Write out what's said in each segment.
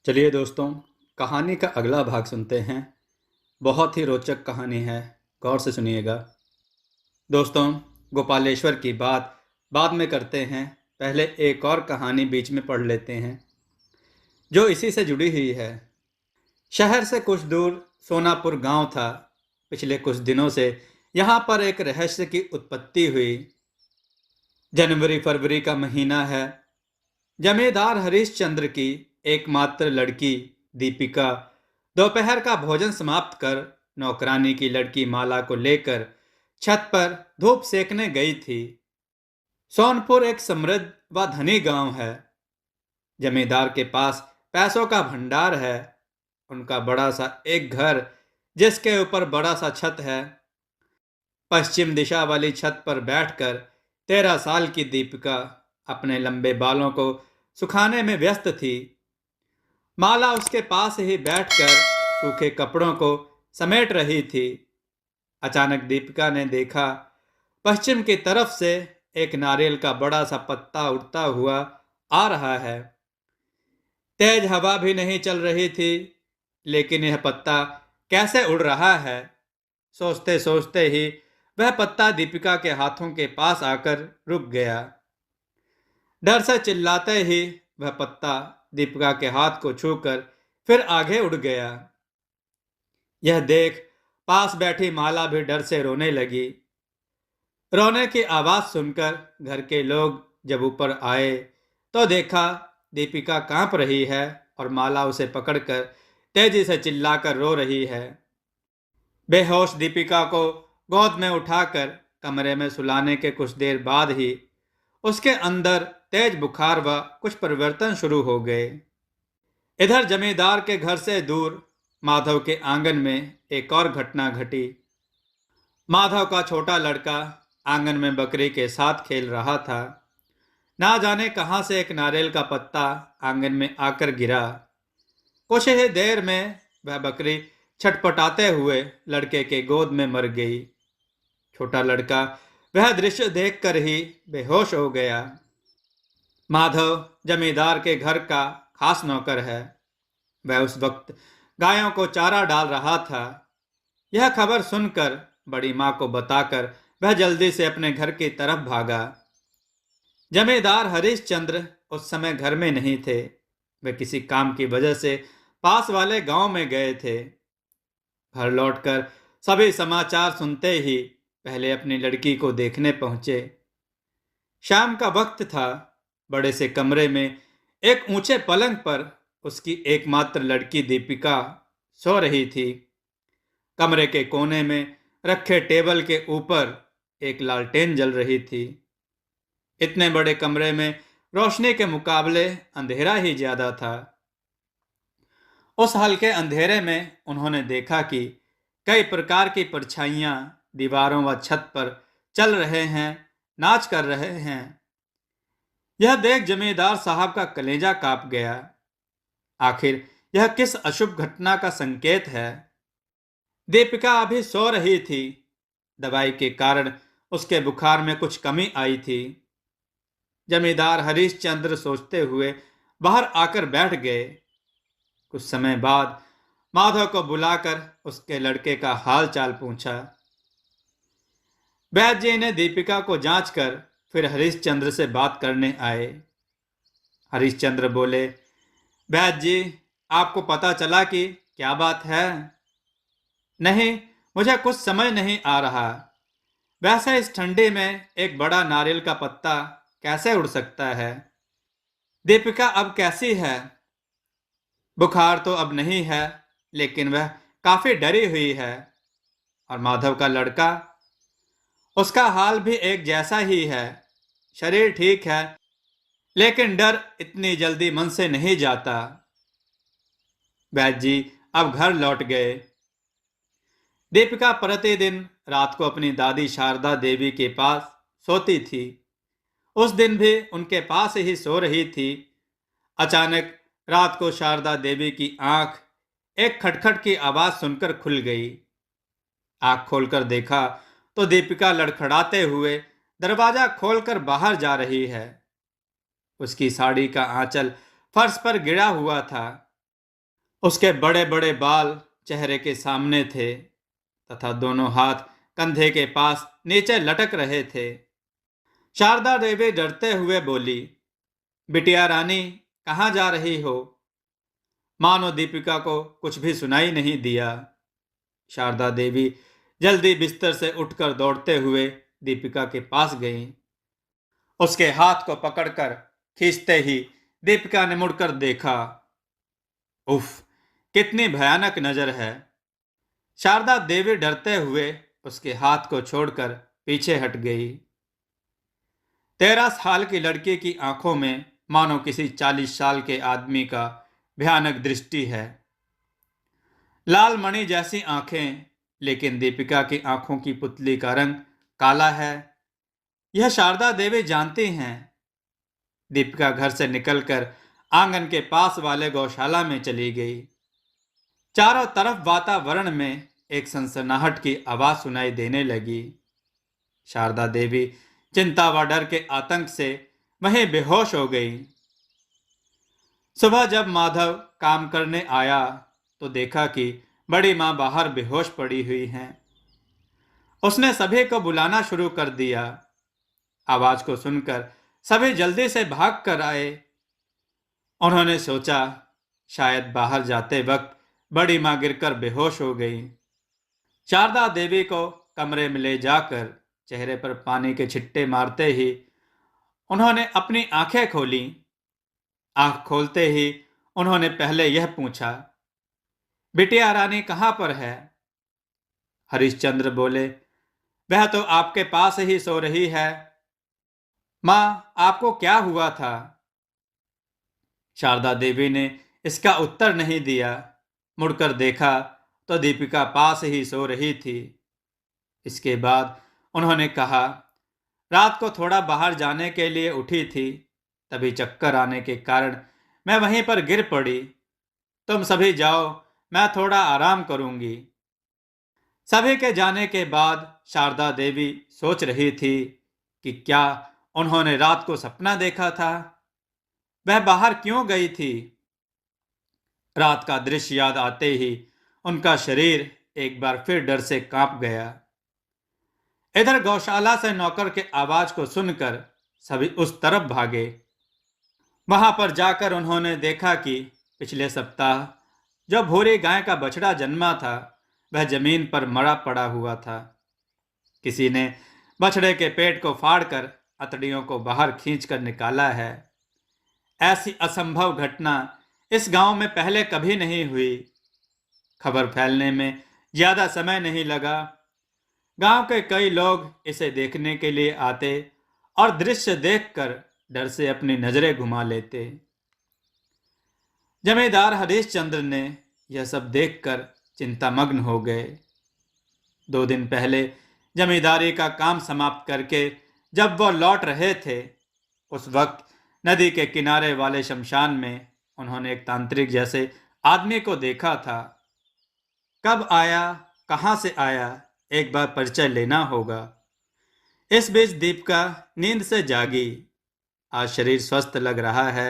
चलिए दोस्तों, कहानी का अगला भाग सुनते हैं। बहुत ही रोचक कहानी है, गौर से सुनिएगा। दोस्तों, गोपालेश्वर की बात बाद में करते हैं। पहले एक और कहानी बीच में पढ़ लेते हैं जो इसी से जुड़ी हुई है। शहर से कुछ दूर सोनापुर गांव था। पिछले कुछ दिनों से यहाँ पर एक रहस्य की उत्पत्ति हुई। जनवरी फरवरी का महीना है। जमींदार हरिश्चंद्र की एकमात्र लड़की दीपिका दोपहर का भोजन समाप्त कर नौकरानी की लड़की माला को लेकर छत पर धूप सेकने गई थी। सोनपुर एक समृद्ध व धनी गांव है। जमींदार के पास पैसों का भंडार है। उनका बड़ा सा एक घर जिसके ऊपर बड़ा सा छत है। पश्चिम दिशा वाली छत पर बैठकर 13 साल की दीपिका अपने लंबे बालों को सुखाने में व्यस्त थी। माला उसके पास ही बैठकर सूखे कपड़ों को समेट रही थी। अचानक दीपिका ने देखा, पश्चिम की तरफ से एक नारियल का बड़ा सा पत्ता उड़ता हुआ आ रहा है। तेज हवा भी नहीं चल रही थी, लेकिन यह पत्ता कैसे उड़ रहा है? सोचते सोचते ही वह पत्ता दीपिका के हाथों के पास आकर रुक गया। डर से चिल्लाते ही वह पत्ता दीपिका के हाथ को छूकर फिर आगे उड़ गया। यह देख पास बैठी माला भी डर से रोने लगी। रोने की आवाज सुनकर घर के लोग जब ऊपर आए तो देखा दीपिका कांप रही है और माला उसे पकड़कर तेजी से चिल्लाकर रो रही है। बेहोश दीपिका को गोद में उठाकर कमरे में सुलाने के कुछ देर बाद ही उसके अंदर तेज बुखार व कुछ परिवर्तन शुरू हो गए। इधर जमींदार के घर से दूर माधव के आंगन में एक और घटना घटी। माधव का छोटा लड़का आंगन में बकरी के साथ खेल रहा था। ना जाने कहां से एक नारियल का पत्ता आंगन में आकर गिरा। कुछ ही देर में वह बकरी छटपटाते हुए लड़के के गोद में मर गई। छोटा लड़का वह दृश्य देखकर ही बेहोश हो गया। माधव जमींदार के घर का खास नौकर है। वह उस वक्त गायों को चारा डाल रहा था। यह खबर सुनकर बड़ी माँ को बताकर वह जल्दी से अपने घर की तरफ भागा। जमींदार हरिश्चंद्र उस समय घर में नहीं थे। वे किसी काम की वजह से पास वाले गांव में गए थे। घर लौटकर सभी समाचार सुनते ही पहले अपनी लड़की को देखने पहुंचे। शाम का वक्त था। बड़े से कमरे में एक ऊंचे पलंग पर उसकी एकमात्र लड़की दीपिका सो रही थी। कमरे के कोने में रखे टेबल के ऊपर एक लालटेन जल रही थी। इतने बड़े कमरे में रोशनी के मुकाबले अंधेरा ही ज्यादा था। उस हल्के अंधेरे में उन्होंने देखा कि कई प्रकार की परछाइयां दीवारों व छत पर चल रहे हैं, नाच कर रहे हैं। यह देख जमींदार साहब का कलेजा कांप गया। आखिर यह किस अशुभ घटना का संकेत है? दीपिका अभी सो रही थी। दवाई के कारण उसके बुखार में कुछ कमी आई थी। जमींदार हरिश्चंद्र सोचते हुए बाहर आकर बैठ गए। कुछ समय बाद माधव को बुलाकर उसके लड़के का हाल चाल पूछा। वैद्य जी ने दीपिका को जांच कर फिर हरिश्चंद्र से बात करने आए। हरिश्चंद्र बोले, वैद्य जी, आपको पता चला कि क्या बात है? नहीं, मुझे कुछ समझ नहीं आ रहा। वैसे इस ठंडी में एक बड़ा नारियल का पत्ता कैसे उड़ सकता है? दीपिका अब कैसी है? बुखार तो अब नहीं है, लेकिन वह काफी डरी हुई है। और माधव का लड़का, उसका हाल भी एक जैसा ही है। शरीर ठीक है, लेकिन डर इतनी जल्दी मन से नहीं जाता। वैद्य जी अब घर लौट गए। दीपिका प्रतिदिन रात को अपनी दादी शारदा देवी के पास सोती थी। उस दिन भी उनके पास ही सो रही थी। अचानक रात को शारदा देवी की आंख एक खटखट की आवाज सुनकर खुल गई। आंख खोलकर देखा तो दीपिका लड़खड़ाते हुए दरवाजा खोलकर बाहर जा रही है। उसकी साड़ी का आंचल फर्श पर गिरा हुआ था। उसके बड़े बड़े बाल चेहरे के सामने थे तथा दोनों हाथ कंधे के पास नीचे लटक रहे थे। शारदा देवी डरते हुए बोली, बिटिया रानी, कहाँ जा रही हो? मानो दीपिका को कुछ भी सुनाई नहीं दिया। शारदा देवी जल्दी बिस्तर से उठकर दौड़ते हुए दीपिका के पास गईं। उसके हाथ को पकड़कर खींचते ही दीपिका ने मुड़कर देखा। उफ, कितनी भयानक नजर है। शारदा देवी डरते हुए उसके हाथ को छोड़कर पीछे हट गई। 13 साल की लड़की की आंखों में मानो किसी 40 साल के आदमी का भयानक दृष्टि है। लाल मणि जैसी आंखें, लेकिन दीपिका की आंखों की पुतली का रंग काला है। यह शारदा देवी जानती हैं। दीपिका घर से निकलकर आंगन के पास वाले गौशाला में चली गई। चारों तरफ वातावरण में एक सनसनाहट की आवाज सुनाई देने लगी। शारदा देवी चिंता व डर के आतंक से वहीं बेहोश हो गई। सुबह जब माधव काम करने आया तो देखा कि बड़ी मां बाहर बेहोश पड़ी हुई हैं। उसने सभी को बुलाना शुरू कर दिया। आवाज को सुनकर सभी जल्दी से भाग कर आए। उन्होंने सोचा शायद बाहर जाते वक्त बड़ी मां गिरकर बेहोश हो गई। शारदा देवी को कमरे में ले जाकर चेहरे पर पानी के छिट्टे मारते ही उन्होंने अपनी आंखें खोली। आंख खोलते ही उन्होंने पहले यह पूछा, बिटिया रानी कहाँ पर है? हरिश्चंद्र बोले, वह तो आपके पास ही सो रही है। माँ, आपको क्या हुआ था? शारदा देवी ने इसका उत्तर नहीं दिया। मुड़कर देखा तो दीपिका पास ही सो रही थी। इसके बाद उन्होंने कहा, रात को थोड़ा बाहर जाने के लिए उठी थी, तभी चक्कर आने के कारण मैं वहीं पर गिर पड़ी। तुम सभी जाओ, मैं थोड़ा आराम करूंगी। सभी के जाने के बाद शारदा देवी सोच रही थी कि क्या उन्होंने रात को सपना देखा था? वह बाहर क्यों गई थी? रात का दृश्य याद आते ही उनका शरीर एक बार फिर डर से कांप गया। इधर गौशाला से नौकर के आवाज को सुनकर सभी उस तरफ भागे। वहां पर जाकर उन्होंने देखा कि पिछले सप्ताह जो भूरी गाय का बछड़ा जन्मा था वह जमीन पर मरा पड़ा हुआ था। किसी ने बछड़े के पेट को फाड़कर अतड़ियों को बाहर खींचकर निकाला है। ऐसी असंभव घटना इस गांव में पहले कभी नहीं हुई। खबर फैलने में ज्यादा समय नहीं लगा। गांव के कई लोग इसे देखने के लिए आते और दृश्य देखकर डर से अपनी नजरें घुमा लेते। जमींदार हरिश्चंद्र ने यह सब देखकर चिंतामग्न हो गए। 2 दिन पहले जमींदारी का काम समाप्त करके जब वह लौट रहे थे, उस वक्त नदी के किनारे वाले शमशान में उन्होंने एक तांत्रिक जैसे आदमी को देखा था। कब आया, कहां से आया, एक बार परिचय लेना होगा। इस बीच दीपिका नींद से जागी। आज शरीर स्वस्थ लग रहा है।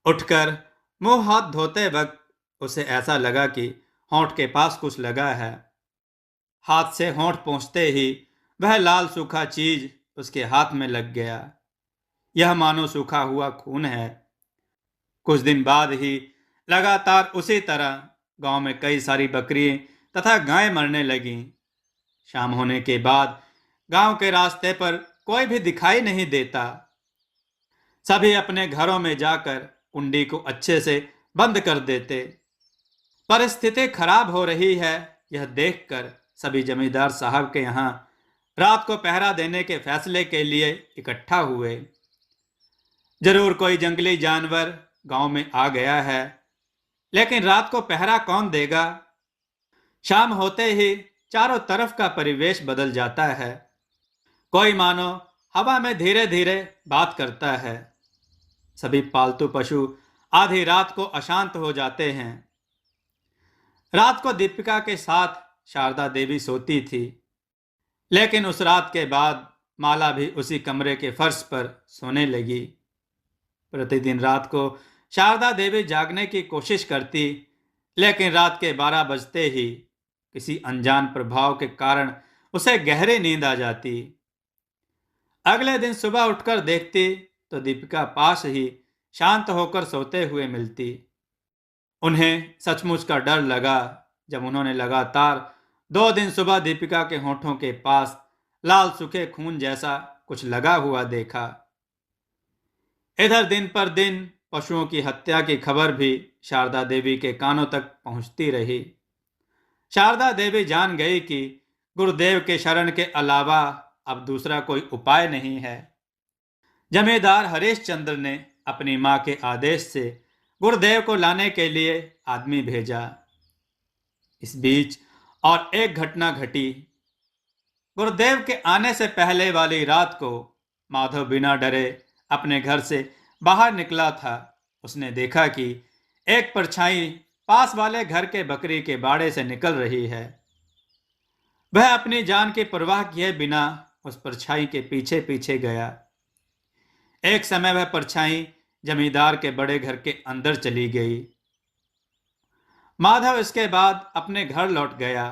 उठकर मुंह हाथ धोते वक्त उसे ऐसा लगा कि होंठ के पास कुछ लगा है। हाथ से होंठ पहुंचते ही वह लाल सूखा चीज उसके हाथ में लग गया। यह मानो सूखा हुआ खून है। कुछ दिन बाद ही लगातार उसी तरह गांव में कई सारी बकरियां तथा गायें मरने लगीं। शाम होने के बाद गांव के रास्ते पर कोई भी दिखाई नहीं देता। सभी अपने घरों में जाकर कुंडी को अच्छे से बंद कर देते। परिस्थिति खराब हो रही है, यह देखकर सभी जमींदार साहब के यहाँ रात को पहरा देने के फैसले के लिए इकट्ठा हुए। जरूर कोई जंगली जानवर गांव में आ गया है, लेकिन रात को पहरा कौन देगा? शाम होते ही चारों तरफ का परिवेश बदल जाता है। कोई मानो हवा में धीरे धीरे बात करता है। सभी पालतू पशु आधी रात को अशांत हो जाते हैं। रात को दीपिका के साथ शारदा देवी सोती थी, लेकिन उस रात के बाद माला भी उसी कमरे के फर्श पर सोने लगी। प्रतिदिन रात को शारदा देवी जागने की कोशिश करती, लेकिन रात के 12 बजते ही किसी अनजान प्रभाव के कारण उसे गहरी नींद आ जाती। अगले दिन सुबह उठकर देखती तो दीपिका पास ही शांत होकर सोते हुए मिलती। उन्हें सचमुच का डर लगा जब उन्होंने लगातार 2 दिन सुबह दीपिका के होठों के पास लाल सूखे खून जैसा कुछ लगा हुआ देखा। इधर दिन पर दिन पशुओं की हत्या की खबर भी शारदा देवी के कानों तक पहुंचती रही। शारदा देवी जान गई कि गुरुदेव के शरण के अलावा अब दूसरा कोई उपाय नहीं है। जमींदार हरीश चंद्र ने अपनी मां के आदेश से गुरुदेव को लाने के लिए आदमी भेजा। इस बीच और एक घटना घटी। गुरुदेव के आने से पहले वाली रात को माधव बिना डरे अपने घर से बाहर निकला था। उसने देखा कि एक परछाई पास वाले घर के बकरी के बाड़े से निकल रही है। वह अपनी जान की परवाह किए बिना उस परछाई के पीछे पीछे गया। एक समय वह परछाई जमींदार के बड़े घर के अंदर चली गई। माधव इसके बाद अपने घर लौट गया।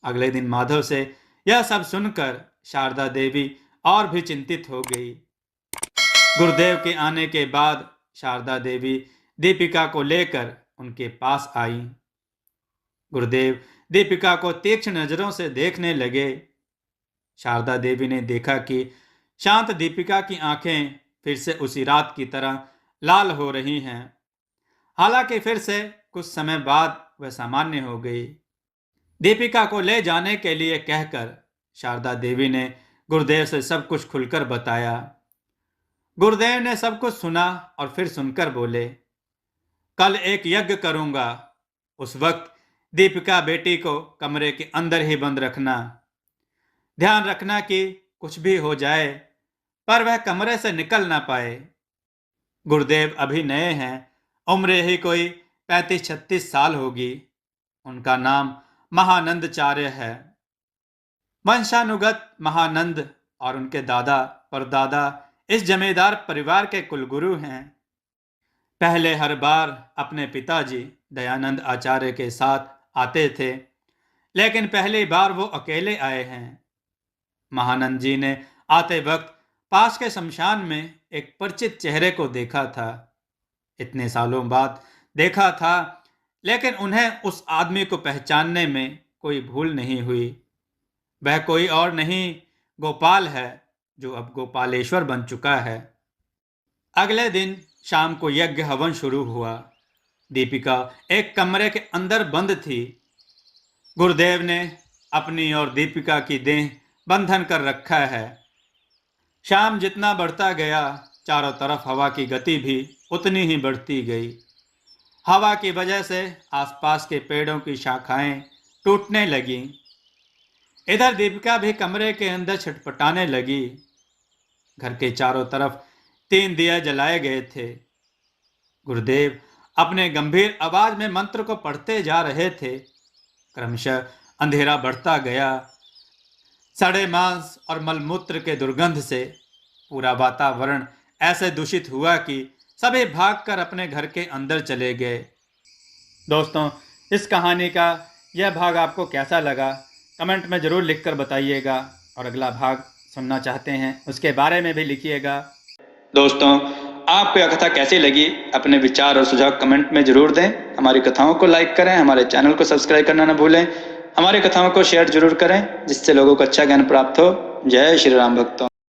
अगले दिन माधव से यह सब सुनकर शारदा देवी और भी चिंतित हो गई। गुरुदेव के आने के बाद शारदा देवी दीपिका को लेकर उनके पास आई। गुरुदेव दीपिका को तीक्ष्ण नजरों से देखने लगे। शारदा देवी ने देखा कि शांत दीपिका की आंखें फिर से उसी रात की तरह लाल हो रही हैं। हालांकि फिर से कुछ समय बाद वह सामान्य हो गई। दीपिका को ले जाने के लिए कहकर शारदा देवी ने गुरुदेव से सब कुछ खुलकर बताया। गुरुदेव ने सब कुछ सुना और फिर सुनकर बोले, कल एक यज्ञ करूंगा। उस वक्त दीपिका बेटी को कमरे के अंदर ही बंद रखना। ध्यान रखना कि कुछ भी हो जाए पर वह कमरे से निकल ना पाए। गुरुदेव अभी नए हैं, उम्र ही कोई 35-36 साल होगी। उनका नाम महानंदचार्य है। वंशानुगत महानंद और उनके दादा परदादा इस जमींदार परिवार के कुलगुरु हैं। पहले हर बार अपने पिताजी दयानंद आचार्य के साथ आते थे, लेकिन पहली बार वो अकेले आए हैं। महानंद जी ने आते वक्त पास के शमशान में एक परिचित चेहरे को देखा था। इतने सालों बाद देखा था, लेकिन उन्हें उस आदमी को पहचानने में कोई भूल नहीं हुई। वह कोई और नहीं, गोपाल है, जो अब गोपालेश्वर बन चुका है। अगले दिन शाम को यज्ञ हवन शुरू हुआ। दीपिका एक कमरे के अंदर बंद थी। गुरुदेव ने अपनी और दीपिका की देह बंधन कर रखा है। शाम जितना बढ़ता गया, चारों तरफ हवा की गति भी उतनी ही बढ़ती गई। हवा की वजह से आसपास के पेड़ों की शाखाएं टूटने लगीं। इधर दीपिका भी कमरे के अंदर छटपटाने लगी। घर के चारों तरफ 3 दिए जलाए गए थे। गुरुदेव अपने गंभीर आवाज में मंत्र को पढ़ते जा रहे थे। क्रमशः अंधेरा बढ़ता गया। सड़े मांस और मलमूत्र के दुर्गंध से पूरा वातावरण ऐसे दूषित हुआ कि सभी भागकर अपने घर के अंदर चले गए। दोस्तों, इस कहानी का यह भाग आपको कैसा लगा कमेंट में ज़रूर लिखकर बताइएगा, और अगला भाग सुनना चाहते हैं उसके बारे में भी लिखिएगा। दोस्तों, आपको यह कथा कैसी लगी अपने विचार और सुझाव कमेंट में ज़रूर दें। हमारी कथाओं को लाइक करें, हमारे चैनल को सब्सक्राइब करना न भूलें। हमारी कथाओं को शेयर जरूर करें जिससे लोगों को अच्छा ज्ञान प्राप्त हो। जय श्री राम भक्तों।